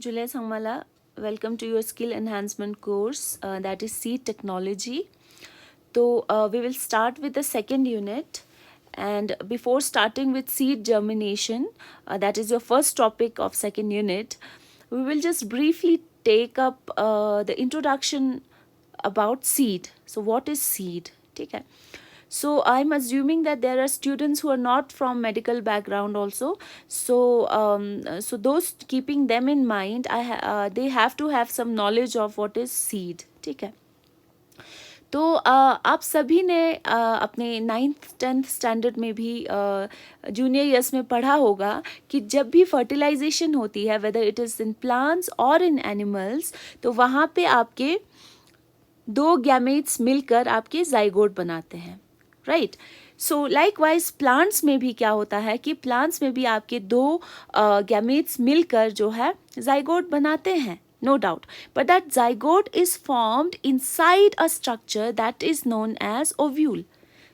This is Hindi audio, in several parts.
Julia Sangmala, welcome to your skill enhancement course that is seed technology. So we will start with the second unit, and before starting with seed germination, that is your first topic of second unit, we will just briefly take up the introduction about seed. So what is seed? Okay. So I'm assuming that there are students who are not from medical background also. So those keeping them in mind, they have to have some knowledge of what is seed. ठीक है. तो आप सभी ने अपने 9th 10th स्टैंडर्ड में भी जूनियर ईयर्स में पढ़ा होगा कि जब भी फर्टिलाइजेशन होती है, whether it is in plants और इन एनिमल्स, तो वहाँ पे आपके दो गैमेट्स मिलकर आपके जाइगोट बनाते हैं, राइट. सो लाइकवाइज प्लांट्स में भी क्या होता है कि प्लांट्स में भी आपके दो गैमेट्स मिलकर जो है जाइगोट बनाते हैं, no doubt, but that zygote is formed inside a structure that is known as ovule.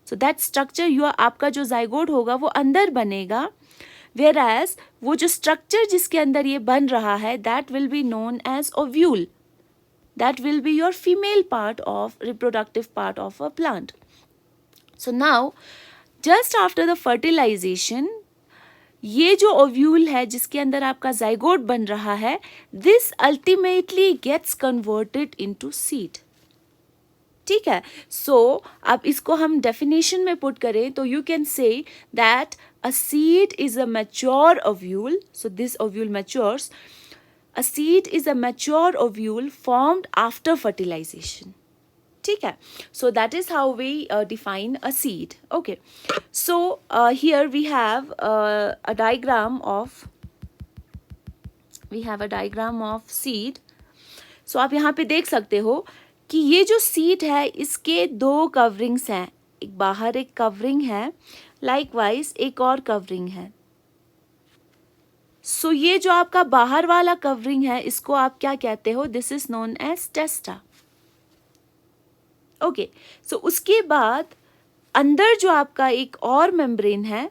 So that structure आपका जो zygote होगा वो अंदर बनेगा, whereas वो जो structure जिसके अंदर ये बन रहा है that will be known as ovule. That will be your female part of reproductive part of a plant. So now just after the fertilization, ये जो ओव्यूल है जिसके अंदर आपका जाइगोट बन रहा है, this ultimately gets converted into seed. ठीक है. सो अब इसको हम डेफिनेशन में पुट करें तो you can say that a seed is a mature ovule. So this ovule matures. A seed is a mature ovule formed after fertilization. ठीक है. So that is how we define a seed. Okay. So here we have a diagram of seed. So आप यहाँ पे देख सकते हो कि ये जो seed है इसके दो कवरिंग्स हैं. एक बाहर एक कवरिंग है, लाइकवाइज एक और कवरिंग है. सो ये जो आपका बाहर वाला कवरिंग है इसको आप क्या कहते हो? This is known as testa. Okay. So उसके बाद अंदर जो आपका एक और मेम्ब्रेन है,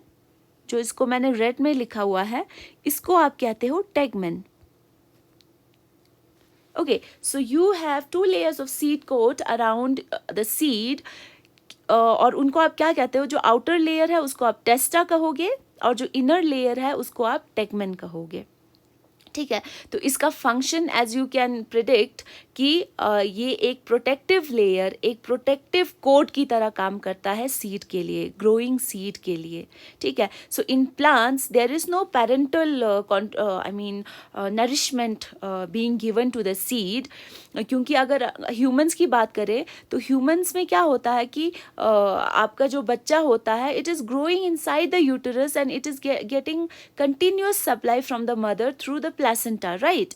जो इसको मैंने रेड में लिखा हुआ है, इसको आप कहते हो tegmen. Okay. So you have 2 layers of seed coat around the seed, और उनको आप क्या कहते हो? जो आउटर लेयर है उसको आप टेस्टा कहोगे और जो इनर लेयर है उसको आप टेगमेन कहोगे. ठीक है. तो इसका function as you can predict कि ये एक प्रोटेक्टिव लेयर, एक प्रोटेक्टिव कोट की तरह काम करता है सीड के लिए, ग्रोइंग सीड के लिए. ठीक है. So in plants there is no parental nourishment being given to the seed, क्योंकि अगर ह्यूमंस की बात करें तो ह्यूमंस में क्या होता है कि आपका जो बच्चा होता है it is growing inside the uterus and it is getting continuous supply from the mother through the placenta, right.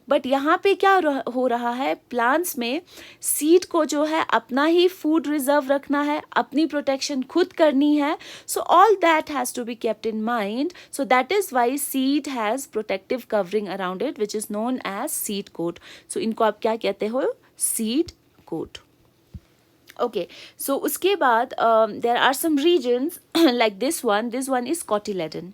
But यहाँ पे क्या हो रहा है? प्लांट्स में सीड को जो है अपना ही फूड रिजर्व रखना है, अपनी प्रोटेक्शन खुद करनी है. So all that has to be kept in mind. So that is why seed has protective covering around it which is known as seed coat. So इनको आप क्या कहते हो? Seed coat. ओके. सो उसके बाद there are some regions like this one is cotyledon.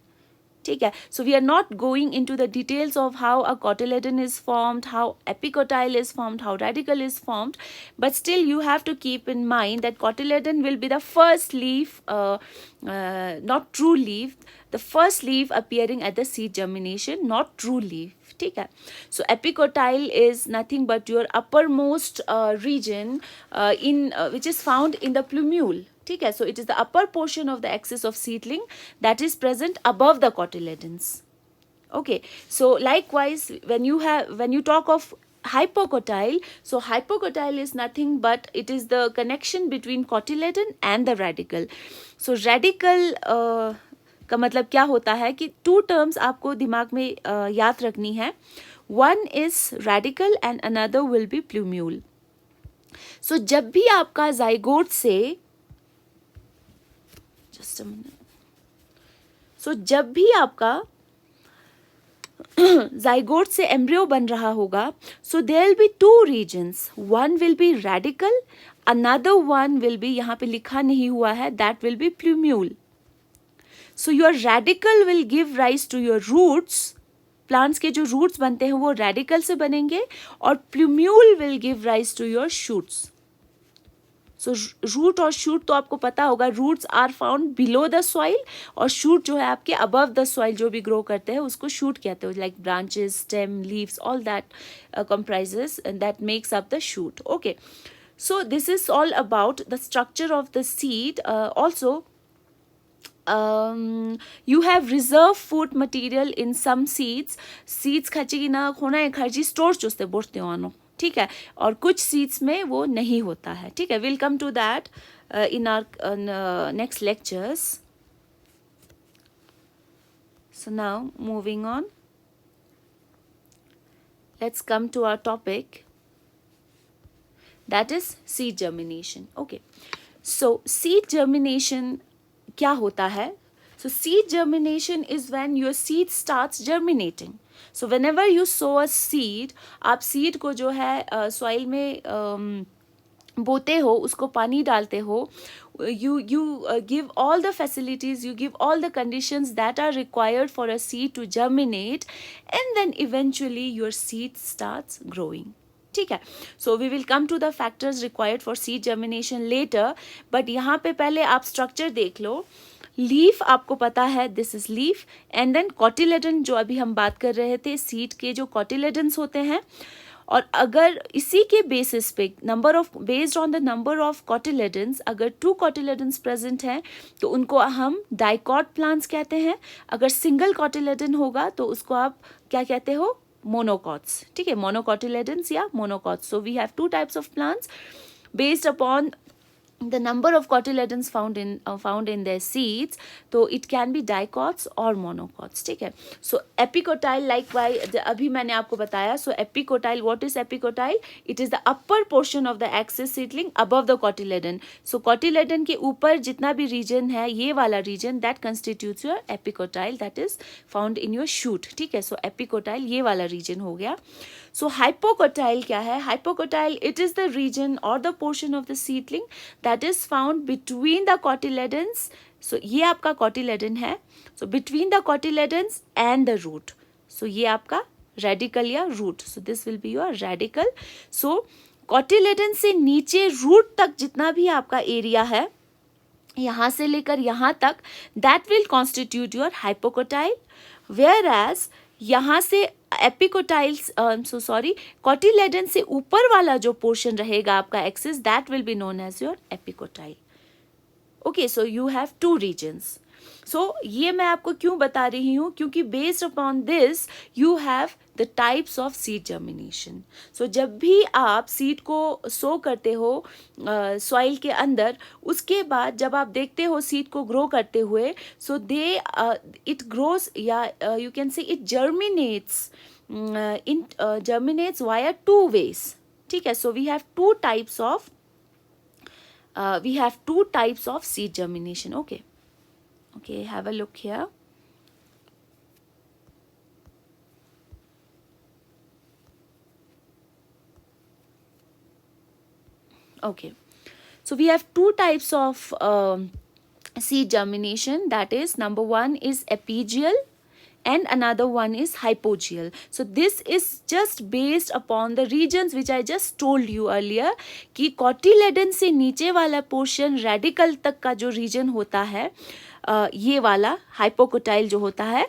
ठीक है. So we are not going into the details of how a cotyledon is formed, how epicotyl is formed, how radicle is formed, but still you have to keep in mind that cotyledon will be the first leaf, not true leaf, the first leaf appearing at the seed germination, not true leaf. ठीक है. So epicotyle is nothing but your uppermost region which is found in the plumule. ठीक है. So it is the upper portion of the axis of seedling that is present above the cotyledons. Okay. So likewise when you talk of hypocotyle, so hypocotyle is nothing but it is the connection between cotyledon and the radicle. So radical का मतलब क्या होता है कि 2 terms आपको दिमाग में याद रखनी है. One is radical and another will be plumule. So जब भी आपका zygote से just a minute. So जब भी आपका zygote से एम्ब्रियो बन रहा होगा, so there will be 2 regions. One will be radical, another one will be, यहाँ पे लिखा नहीं हुआ है, that will be plumule. So your radical will give rise to your roots plants के जो रूट्स बनते हैं वो रेडिकल से बनेंगे और plumule will give rise to your shoots. So root और शूट तो आपको पता होगा, roots are found below the soil और शूट जो है आपके अबव द सॉइल जो भी ग्रो करते हैं उसको शूट कहते हो, like branches, stem, leaves, all that comprises and that makes up the shoot. Okay, so this is all about the structure of the seed. Also you have reserve food material in some seeds खर्ची ना खोना है खर्ची स्टोर चुस्ते बोलते हो, ठीक है, और कुछ सीड्स में वो नहीं होता है, ठीक है. Will come to that in our next lectures. So now moving on, let's come to our topic, that is seed germination. Okay, so seed germination क्या होता है? So seed germination is when your seed starts germinating. So whenever you sow a seed, आप seed को जो है soil में बोते हो, उसको पानी डालते हो, you give all the facilities, you give all the conditions that are required for a seed to germinate, and then eventually your seed starts growing. ठीक है. So we will come to the factors required for seed germination later, but यहाँ पे पहले आप structure देख लो. लीफ आपको पता है, this is leaf, and then cotyledon जो अभी हम बात कर रहे थे, सीड के जो कॉटिलेडन्स होते हैं. और अगर इसी के बेसिस पे based on the number of cotyledons, अगर 2 कॉटिलेडन्स प्रेजेंट हैं तो उनको हम डाइकॉट प्लांट्स कहते हैं. अगर सिंगल कॉटिलेडन होगा तो उसको आप क्या कहते हो? मोनोकॉट्स. ठीक है, मोनोकॉटिलेडन्स या monocots. So we have 2 types of plants based upon the number of cotyledons found in their seeds. तो it can be dicots or monocots. ठीक है. So epicotyle likewise, अभी मैंने आपको बताया. So epicotyle, what is epicotyle? It is the upper portion of the axis seedling above the cotyledon. So cotyledon के ऊपर जितना भी region है, ये वाला region, that constitutes your epicotyle, that is found in your shoot. ठीक है. So epicotyle ये वाला region हो गया. So hypocotyle क्या है? Hypocotyle, it is the region or the portion of the seedling that is found between the cotyledons. So ये आपका cotyledon है. So between the cotyledons and the root. So ये आपका radical या root. So this will be your radical. So cotyledon से नीचे root तक जितना भी आपका area है, यहाँ से लेकर यहाँ तक, that will constitute your hypocotyle. Whereas यहाँ से एपिकोटाइल्स कॉटिलेडन से ऊपर वाला जो पोर्शन रहेगा आपका axis, that will be known as your epicotyl. Okay, so you have 2 reasons. So ये मैं आपको क्यों बता रही हूँ? क्योंकि based upon this you have the types of seed germination. So जब भी आप सीड को सो करते हो सॉइल के अंदर, उसके बाद जब आप देखते हो सीड को ग्रो करते हुए, सो दे इट ग्रोज या यू कैन से it germinates germinates via 2 ways. ठीक है. सो we have 2 types of seed germination. Okay, have a look here. Okay, so we have 2 types of seed germination. That is, number 1 is epigeal and another one is hypogeal. So this is just based upon the regions which I just told you earlier कि cotyledon से नीचे वाला portion radical तक का जो region होता है, ये वाला hypocotyle जो होता है,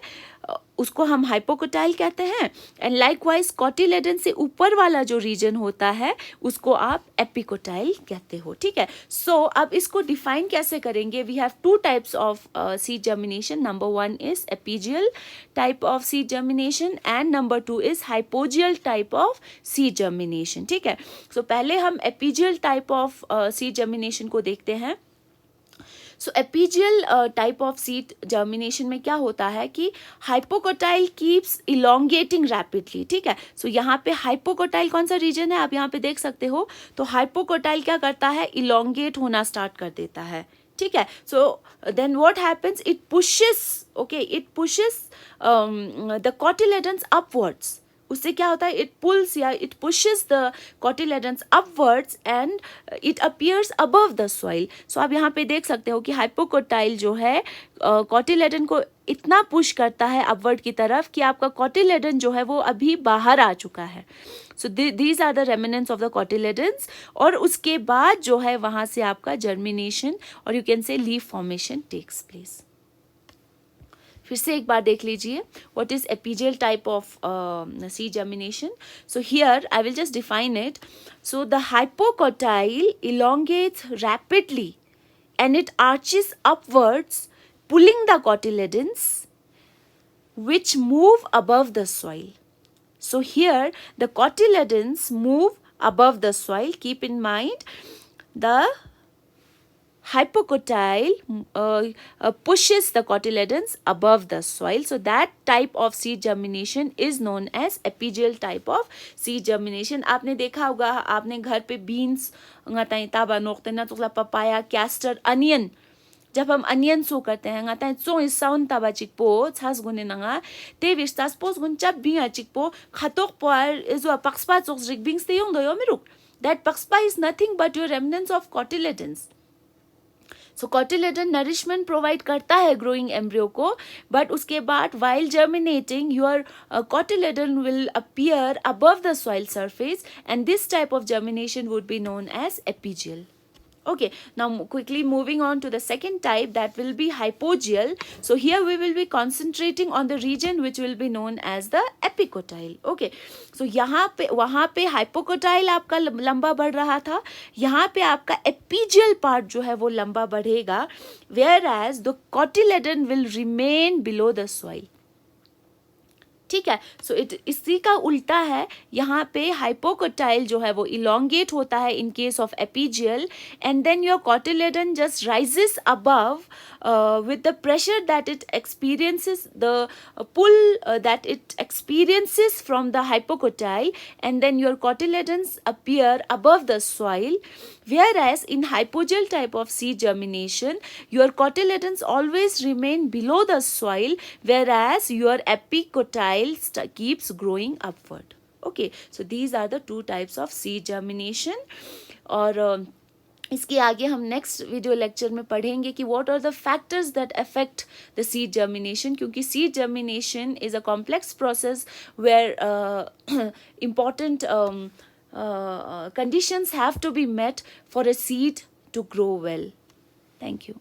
उसको हम हाइपोकोटाइल कहते हैं. एंड लाइकवाइज कॉटिलेडन से ऊपर वाला जो रीजन होता है उसको आप एपिकोटाइल कहते हो. ठीक है. सो अब इसको डिफाइन कैसे करेंगे? We have 2 types of seed germination. Number 1 is epigeal type of seed germination and number 2 is hypogeal type of seed germination. ठीक है. सो पहले हम epigeal type of seed germination को देखते हैं. So epigeal type of seed germination में क्या होता है कि हाइपोकोटाइल कीप्स इलोंगेटिंग रैपिडली. ठीक है. सो यहाँ पे हाइपोकोटाइल कौन सा रीजन है आप यहाँ पे देख सकते हो. तो हाइपोकोटाइल क्या करता है? इलोंगेट होना स्टार्ट कर देता है. ठीक है. So then what happens? It pushes the cotyledons upwards. उससे क्या होता है, इट पुल्स या it pushes the cotyledons upwards and it appears above the soil. So आप यहाँ पे देख सकते हो कि हाइपोकोटाइल जो है कॉटिलेडन को इतना पुश करता है अपवर्ड की तरफ कि आपका कॉटिलेडन जो है वो अभी बाहर आ चुका है. So these are the remnants of the cotyledons. और उसके बाद जो है वहाँ से आपका जर्मिनेशन और you can say leaf formation takes place. फिर से एक बार देख लीजिए what is epigeal type of seed germination. So here I will just define it. So the hypocotyl elongates rapidly and it arches upwards, pulling the cotyledons which move above the soil. So here the cotyledons move above the soil. Keep in mind the hypocotyle pushes the cotyledons above the soil. So that type of seed germination is known as epigeal type of seed germination. आपने देखा होगा, आपने घर पे beans ngatai taba nokte na tukla papaya, castor, onion. जब हम अनियन सो करते हैं ngatai so is sound taba chikpo chas gune nanga te vistas pos gun chap binga chikpo khatok poar is a pakspa chok rig bings te yong do yomiruk. That pakspa is nothing but your remnants of cotyledons. So cotyledon nourishment provide करता है ग्रोइंग एम्ब्रियो को, बट उसके बाद while germinating your cotyledon will appear above the soil surface and this type of germination would be known as epigeal. Okay, now quickly moving on to the second type, that will be hypogeal. So here we will be concentrating on the region which will be known as the epicotyle. Okay, so यहाँ पे वहाँ पे hypocotyle आपका लंबा बढ़ रहा था, यहाँ पे आपका epigeal part जो है वो लंबा बढ़ेगा, whereas the cotyledon will remain below the soil. ठीक है. सो इसी का उल्टा है, यहाँ पे हाइपोकोटाइल जो है वो इलोंगेट होता है in case of epigeal, and then your cotyledon just rises above with the pressure that it experiences, the pull that it experiences from the hypocotyle, and then your cotyledons appear above the soil. Whereas in hypogeal type of seed germination, your cotyledons always remain below the soil, whereas your epicotyle keeps growing upward. Okay, so these are the two types of seed germination. और इसके आगे हम नेक्स्ट वीडियो लेक्चर में पढ़ेंगे कि what are the factors that affect the seed germination, क्योंकि seed germination is a complex process where important conditions have to be met for a seed to grow well. Thank you.